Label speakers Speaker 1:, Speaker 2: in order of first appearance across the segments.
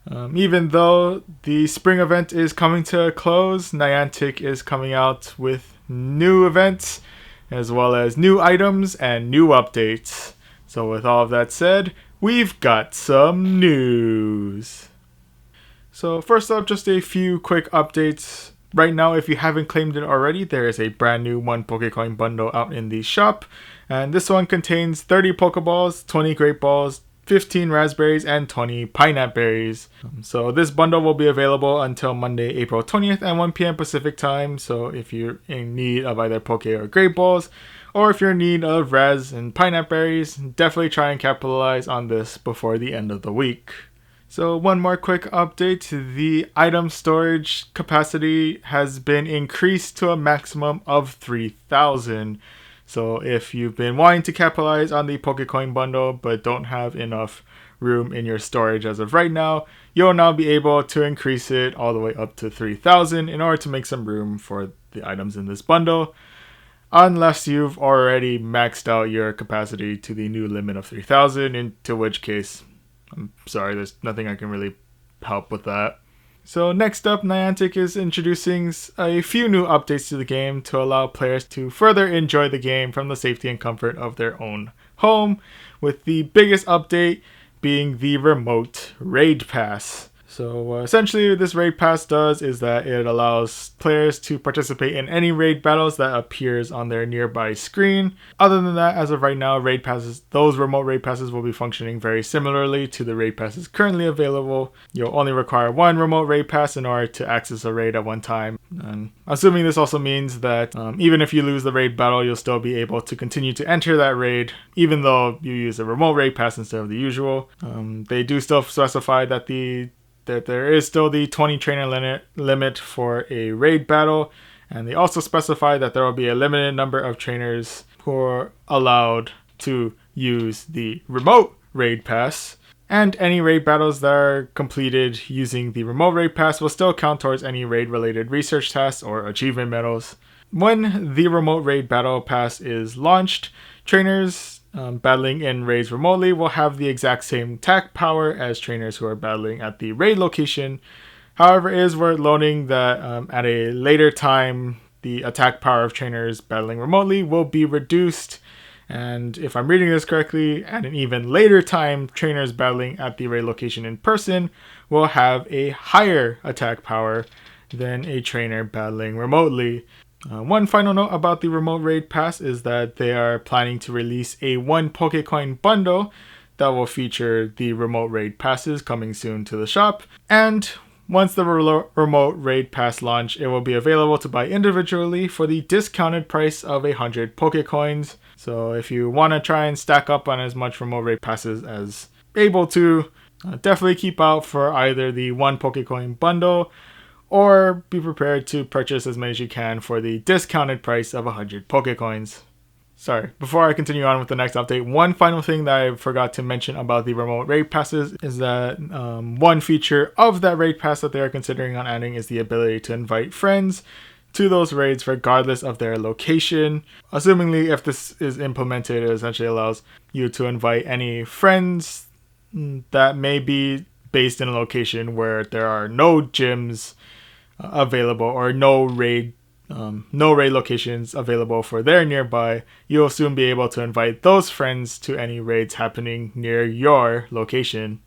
Speaker 1: Even though the spring event is coming to a close, Niantic is coming out with new events, as well as new items and new updates. So with all of that said, we've got some news. So first up, just a few quick updates. Right now, if you haven't claimed it already, there is a brand new 1 PokeCoin bundle out in the shop. And this one contains 30 Pokeballs, 20 Great Balls, 15 raspberries, and 20 pineapple berries. So this bundle will be available until Monday, April 20th at 1 p.m. Pacific time. So if you're in need of either Poke or Great Balls, or if you're in need of Raz and pineapple berries, definitely try and capitalize on this before the end of the week. So one more quick update, the item storage capacity has been increased to a maximum of 3,000. So if you've been wanting to capitalize on the PokeCoin bundle but don't have enough room in your storage as of right now, you'll now be able to increase it all the way up to 3,000 in order to make some room for the items in this bundle. Unless you've already maxed out your capacity to the new limit of 3,000, into which case, I'm sorry, there's nothing I can really help with that. So next up, Niantic is introducing a few new updates to the game to allow players to further enjoy the game from the safety and comfort of their own home, with the biggest update being the remote raid pass. So essentially what this raid pass does is that it allows players to participate in any raid battles that appears on their nearby screen. Other than that, as of right now, raid passes, those remote raid passes will be functioning very similarly to the raid passes currently available. You'll only require one remote raid pass in order to access a raid at one time. And assuming this also means that even if you lose the raid battle, you'll still be able to continue to enter that raid, even though you use a remote raid pass instead of the usual. They do still specify that there is still the 20 trainer limit for a raid battle, and they also specify that there will be a limited number of trainers who are allowed to use the remote raid pass, and any raid battles that are completed using the remote raid pass will still count towards any raid related research tasks or achievement medals. When the remote raid battle pass is launched, trainers battling in raids remotely will have the exact same attack power as trainers who are battling at the raid location. However, it is worth noting that at a later time, the attack power of trainers battling remotely will be reduced. And if I'm reading this correctly, at an even later time, trainers battling at the raid location in person will have a higher attack power than a trainer battling remotely. One final note about the remote raid pass is that they are planning to release a 1 PokeCoin bundle that will feature the remote raid passes coming soon to the shop. And once the remote raid pass launch, it will be available to buy individually for the discounted price of 100 PokeCoins. So if you want to try and stack up on as much remote raid passes as able to, definitely keep out for either the 1 PokeCoin bundle, or be prepared to purchase as many as you can for the discounted price of 100 PokeCoins. Sorry, before I continue on with the next update, one final thing that I forgot to mention about the remote raid passes is that one feature of that raid pass that they are considering on adding is the ability to invite friends to those raids regardless of their location. Assumingly, if this is implemented, it essentially allows you to invite any friends that may be based in a location where there are no gyms available or no raid locations available for their nearby. You'll soon be able to invite those friends to any raids happening near your location.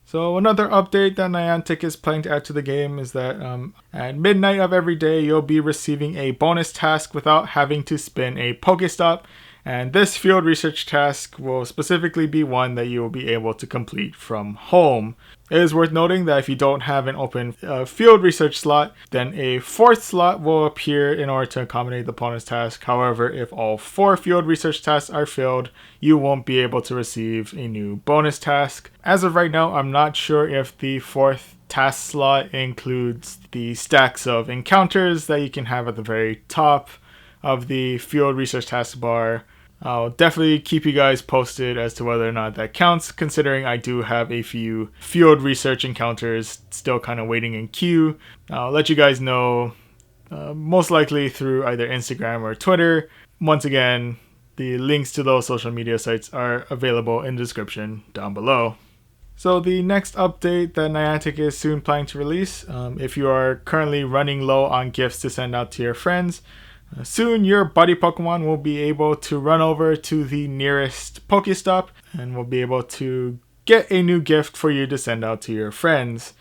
Speaker 1: So another update that Niantic is planning to add to the game is that at midnight of every day you'll be receiving a bonus task without having to spin a Pokestop, and this field research task will specifically be one that you will be able to complete from home. It is worth noting that if you don't have an open field research slot, then a fourth slot will appear in order to accommodate the bonus task. However, if all 4 field research tasks are filled, you won't be able to receive a new bonus task. As of right now, I'm not sure if the 4th task slot includes the stacks of encounters that you can have at the very top of the field research task bar. I'll definitely keep you guys posted as to whether or not that counts, considering I do have a few field research encounters still kind of waiting in queue. I'll let you guys know most likely through either Instagram or Twitter. Once again, the links to those social media sites are available in the description down below. So the next update that Niantic is soon planning to release, if you are currently running low on gifts to send out to your friends, soon your buddy Pokemon will be able to run over to the nearest Pokestop and will be able to get a new gift for you to send out to your friends.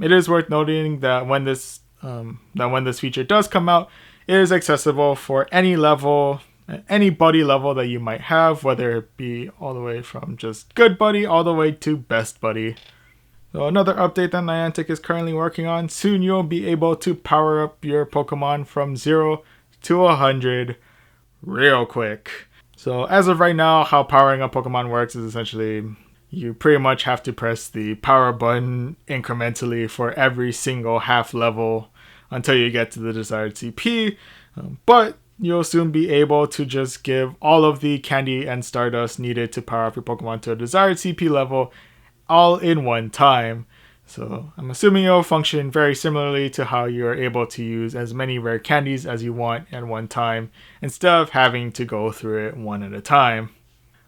Speaker 1: It is worth noting that when this feature does come out, it is accessible for any level, any buddy level that you might have, whether it be all the way from just good buddy all the way to best buddy. So another update that Niantic is currently working on, soon you'll be able to power up your Pokemon from 0 to 100 real quick. So as of right now, how powering up Pokemon works is essentially you pretty much have to press the power button incrementally for every single half level until you get to the desired CP, but you'll soon be able to just give all of the candy and stardust needed to power up your Pokemon to a desired CP level all in one time. So I'm assuming it'll function very similarly to how you're able to use as many rare candies as you want at one time instead of having to go through it one at a time.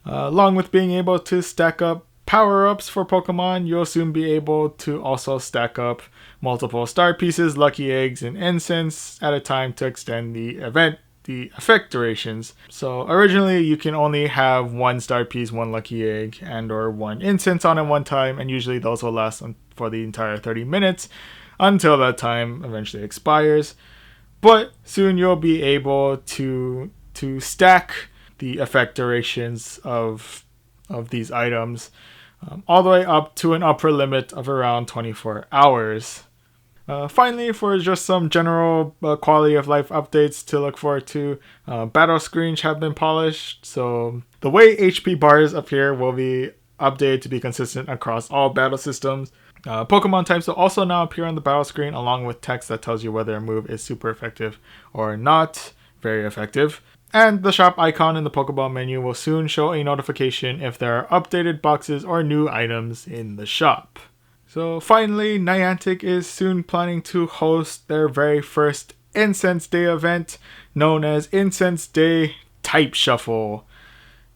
Speaker 1: Along with being able to stack up power-ups for Pokemon, you'll soon be able to also stack up multiple star pieces, lucky eggs, and incense at a time to extend the effect durations. So originally you can only have one star piece, one lucky egg, and or one incense on at one time, and usually those will last for the entire 30 minutes until that time eventually expires. But soon you'll be able to stack the effect durations of these items all the way up to an upper limit of around 24 hours. Finally, for just some general quality of life updates to look forward to, battle screens have been polished, so the way HP bars appear will be updated to be consistent across all battle systems. Pokemon types will also now appear on the battle screen along with text that tells you whether a move is super effective or not very effective. And the shop icon in the Pokeball menu will soon show a notification if there are updated boxes or new items in the shop. So finally, Niantic is soon planning to host their very first Incense Day event known as Incense Day Type Shuffle.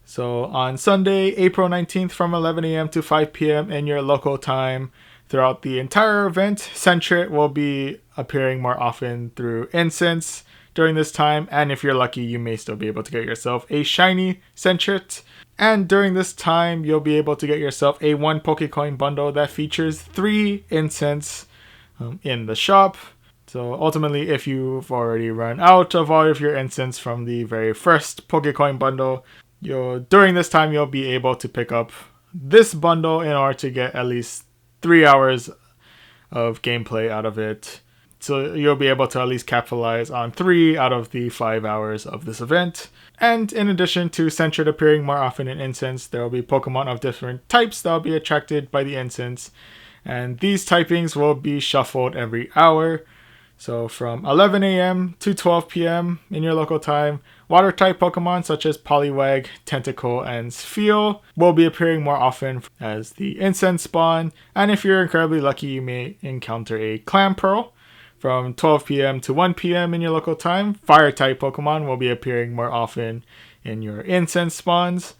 Speaker 1: So on Sunday, April 19th from 11 a.m. to 5 p.m. in your local time, throughout the entire event, Sentret will be appearing more often through Incense during this time, and if you're lucky, you may still be able to get yourself a shiny Sentret. And during this time, you'll be able to get yourself a 1 PokeCoin bundle that features 3 incense in the shop. So ultimately, if you've already run out of all of your incense from the very first PokeCoin bundle, during this time you'll be able to pick up this bundle in order to get at least 3 hours of gameplay out of it. So you'll be able to at least capitalize on 3 out of the 5 hours of this event. And in addition to Sentret appearing more often in Incense, there will be Pokemon of different types that will be attracted by the Incense. And these typings will be shuffled every hour. So from 11 a.m. to 12 p.m. in your local time, Water-type Pokemon such as Poliwag, Tentacle, and Spheal will be appearing more often as the Incense spawn. And if you're incredibly lucky, you may encounter a Clamperl. From 12 p.m. to 1 p.m. in your local time, Fire-type Pokemon will be appearing more often in your Incense spawns.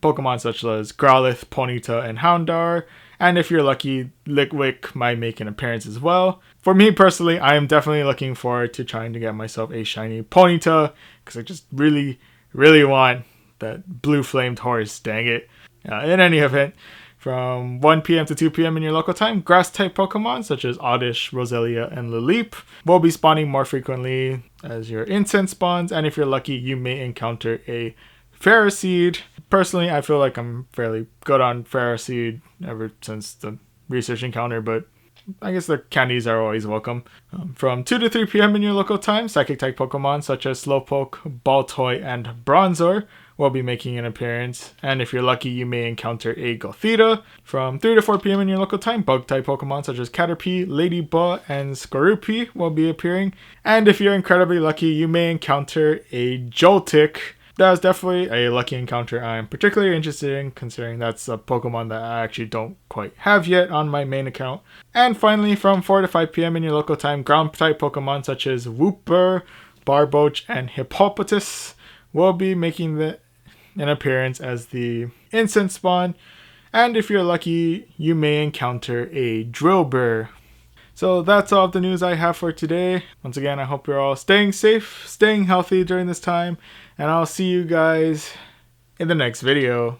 Speaker 1: Pokemon such as Growlithe, Ponyta, and Houndour. And if you're lucky, Litwick might make an appearance as well. For me personally, I am definitely looking forward to trying to get myself a shiny Ponyta, because I just really, really want that blue-flamed horse, dang it. In any event, from 1 p.m. to 2 p.m. in your local time, Grass-type Pokemon such as Oddish, Roselia, and Lileep will be spawning more frequently as your Incense spawns, and if you're lucky, you may encounter a Ferroseed. Personally, I feel like I'm fairly good on Ferroseed ever since the research encounter, but I guess the candies are always welcome. From 2 to 3 p.m. in your local time, Psychic-type Pokemon such as Slowpoke, Baltoy, and Bronzor will be making an appearance, and if you're lucky, you may encounter a Gothita. From 3 to 4 p.m. in your local time, Bug-type Pokemon such as Caterpie, Ladybug, and Skorupi will be appearing, and if you're incredibly lucky, you may encounter a Joltik. That is definitely a lucky encounter I'm particularly interested in, considering that's a Pokemon that I actually don't quite have yet on my main account. And finally, from 4 to 5 p.m. in your local time, Ground-type Pokemon such as Wooper, Barboach, and Hippopotas will be making an appearance as the Incense spawn. And if you're lucky, you may encounter a drill burr. So that's all of the news I have for today. Once again, I hope you're all staying safe, staying healthy during this time, and I'll see you guys in the next video.